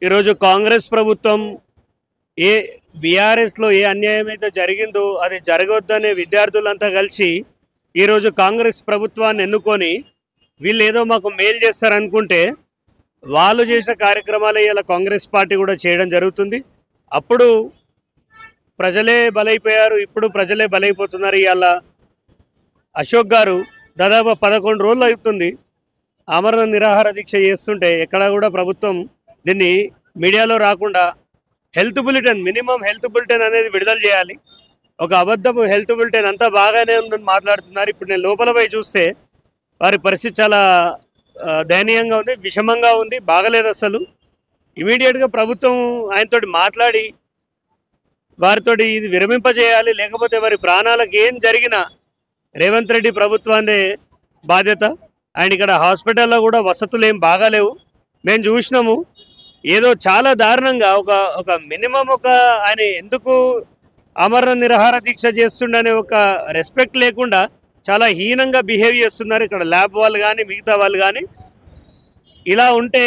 ఈరోజు కాంగ్రెస్ ప్రభుత్వం ఏ బీఆర్ఎస్లో ఏ అన్యాయం అయితే జరిగిందో అది జరగొద్దనే విద్యార్థులంతా కలిసి ఈరోజు కాంగ్రెస్ ప్రభుత్వాన్ని ఎన్నుకొని వీళ్ళు ఏదో మాకు మేలు చేస్తారనుకుంటే వాళ్ళు చేసిన కార్యక్రమాలు ఇలా కాంగ్రెస్ పార్టీ కూడా చేయడం జరుగుతుంది. అప్పుడు ప్రజలే బలైపోయారు, ఇప్పుడు ప్రజలే బలైపోతున్నారు. ఇవాళ అశోక్ గారు దాదాపు 11 రోజులు అవుతుంది ఆమరణ నిరాహార దీక్ష చేస్తుంటే ఎక్కడ కూడా ప్రభుత్వం దీన్ని మీడియాలో రాకుండా health bulletin, minimum health bulletin అనేది విడుదల చేయాలి. ఒక అబద్ధపు హెల్త్ బులెటిన్ అంతా బాగానే ఉందని మాట్లాడుతున్నారు. ఇప్పుడు నేను లోపల పోయి చూస్తే వారి పరిస్థితి చాలా దయనీయంగా ఉంది, విషమంగా ఉంది, బాగలేదు అసలు. ఇమీడియట్గా ప్రభుత్వం ఆయనతోటి మాట్లాడి వారితోటి ఇది విరమింపజేయాలి, లేకపోతే వారి ప్రాణాలకు ఏం జరిగినా రేవంత్ రెడ్డి ప్రభుత్వాన్ని బాధ్యత. ఆయన ఇక్కడ హాస్పిటల్లో కూడా వసతులు ఏం బాగాలేవు, మేము చూసినాము. ఏదో చాలా దారుణంగా ఒక మినిమం ఆయన ఎందుకు ఆమరణ నిరాహార దీక్ష చేస్తుండనే ఒక రెస్పెక్ట్ లేకుండా చాలా హీనంగా బిహేవ్ చేస్తున్నారు ఇక్కడ ల్యాబ్ వాళ్ళు కానీ మిగతా వాళ్ళు కానీ. ఇలా ఉంటే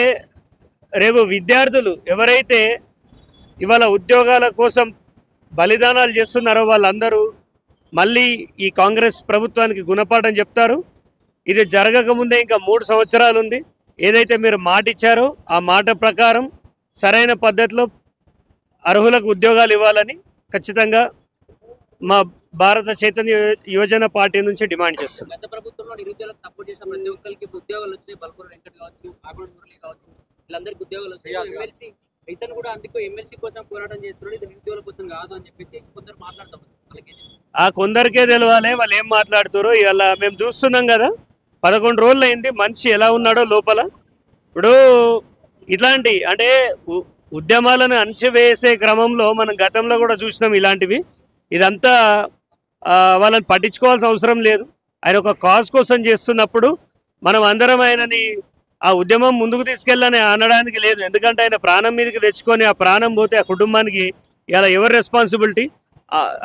రేపు విద్యార్థులు ఎవరైతే ఇవాళ ఉద్యోగాల కోసం బలిదానాలు చేస్తున్నారో వాళ్ళందరూ మళ్ళీ ఈ కాంగ్రెస్ ప్రభుత్వానికి గుణపాఠం చెప్తారు. ఇది జరగకముందే ఇంకా 3 సంవత్సరాలు ఉంది. ఏదైతే మీరు మాట ఇచ్చారో ఆ మాట ప్రకారం సరైన పద్ధతిలో అర్హులకు ఉద్యోగాలు ఇవ్వాలని ఖచ్చితంగా మా భారత చైతన్య యువజన పార్టీ నుంచి డిమాండ్ చేస్తుంది. గత ప్రభుత్వంలో నిరుద్యోగులకు సపోర్ట్ చేసిన ప్రతి ఒక్కరికి ఉద్యోగాలు వచ్చాయి. బల్పూర్ వెంకట్ కావచ్చు, ఆగోడు మురళి కావచ్చు, వీళ్ళందరికీ ఉద్యోగాలు వచ్చాయి. ఎమ్మెల్సీ ఇతను కూడా అందుకు ఎమ్మెల్సీ కోసం పోరాటం చేస్తున్నాడు, ఇది నిరుద్యోగుల కోసం కాదు అని చెప్పేసి కొందరు మాట్లాడతాం. ఆ కొందరికే తెలవాలి వాళ్ళు ఏం మాట్లాడుతారో. ఇవాళ మేము చూస్తున్నాం కదా, 11 రోజులు అయింది, మనిషి ఎలా ఉన్నాడో లోపల. ఇప్పుడు ఇట్లాంటి అంటే ఉద్యమాలను అణచివేసే క్రమంలో మనం గతంలో కూడా చూసినాం ఇలాంటివి. ఇదంతా వాళ్ళని పట్టించుకోవాల్సిన అవసరం లేదు. ఆయన ఒక కాజ్ కోసం చేస్తున్నప్పుడు మనం అందరం ఆయనని ఆ ఉద్యమం ముందుకు తీసుకెళ్ళని అనడానికి లేదు. ఎందుకంటే ఆయన ప్రాణం మీదకి తెచ్చుకొని ఆ ప్రాణం పోతే ఆ కుటుంబానికి ఇలా ఎవరు రెస్పాన్సిబిలిటీ?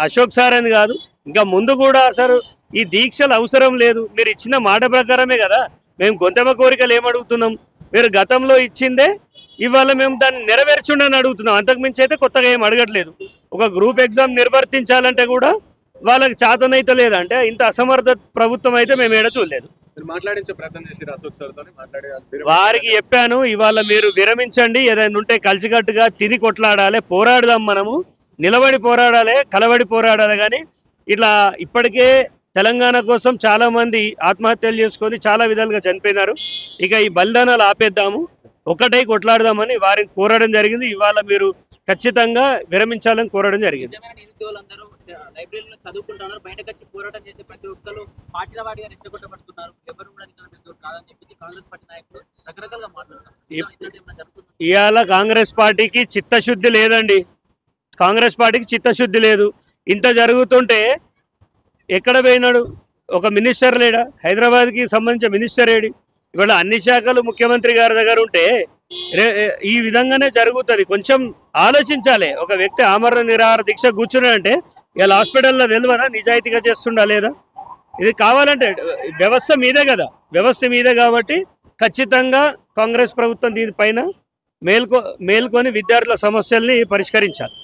అశోక్ సార్ అని కాదు, ఇంకా ముందు కూడా అసలు ఈ దీక్షలు అవసరం లేదు. మీరు ఇచ్చిన మాట ప్రకారమే కదా మేము గొంతెమ్మ కోరికలు ఏమడుగుతున్నాం, మీరు గతంలో ఇచ్చిందే ఇవాళ మేము దాన్ని నెరవేర్చుండని అడుగుతున్నాం. అంతకుమించి అయితే కొత్తగా ఏం అడగట్లేదు. ఒక గ్రూప్ ఎగ్జామ్ నిర్వర్తించాలంటే కూడా వాళ్ళకి చేతనైతే లేదంటే ఇంత అసమర్థ ప్రభుత్వం అయితే మేము ఏడ చూడలేదు. వారికి చెప్పాను, ఇవాళ మీరు విరమించండి, ఏదైనా ఉంటే కలిసికట్టుగా తిని కొట్లాడాలి, పోరాడదాం, మనము నిలబడి పోరాడాలి, కలబడి పోరాడాలి. కానీ ఇట్లా ఇప్పటికే తెలంగాణ కోసం చాలామంది ఆత్మహత్యలు చేసుకొని చాలా విధాలుగా చనిపోయినారు. ఇక ఈ బలిదానాలు ఆపేద్దాము, ఒక్కటై కొట్లాడదామని వారిని కోరడం జరిగింది. ఇవాళ మీరు ఖచ్చితంగా విరమించాలని కోరడం జరిగింది. లైబ్రరీలో చదువుకుంటున్నారు, బయటకు వచ్చి పోరాటం చేసే ప్రతి ఒక్కరు పార్టీల వాడిగా రెచ్చగొట్టబడుతున్నారు. ఎవరు కూడా కాదని చెప్పేసి కాంగ్రెస్ పార్టీ నాయకులు రకరకాలుగా మాట్లాడుతున్నారు. ఇవాళ కాంగ్రెస్ పార్టీకి చిత్తశుద్ధి లేదండి, కాంగ్రెస్ పార్టీకి చిత్తశుద్ధి లేదు. ఇంత జరుగుతుంటే ఎక్కడ పోయినాడు? ఒక మినిస్టర్ లేడా? హైదరాబాద్కి సంబంధించిన మినిస్టర్ ఏడి? ఇవాళ అన్ని శాఖలు ముఖ్యమంత్రి గారి దగ్గర ఉంటే ఈ విధంగానే జరుగుతుంది. కొంచెం ఆలోచించాలి. ఒక వ్యక్తి ఆమరణ నిరాహార దీక్ష కూర్చున్నాడంటే ఇలా హాస్పిటల్లో తెలియదా నిజాయితీగా చేస్తుండా లేదా? ఇది కావాలంటే వ్యవస్థ మీదే కదా, వ్యవస్థ మీదే. కాబట్టి ఖచ్చితంగా కాంగ్రెస్ ప్రభుత్వం దీనిపైన మేల్కొని విద్యార్థుల సమస్యల్ని పరిష్కరించాలి.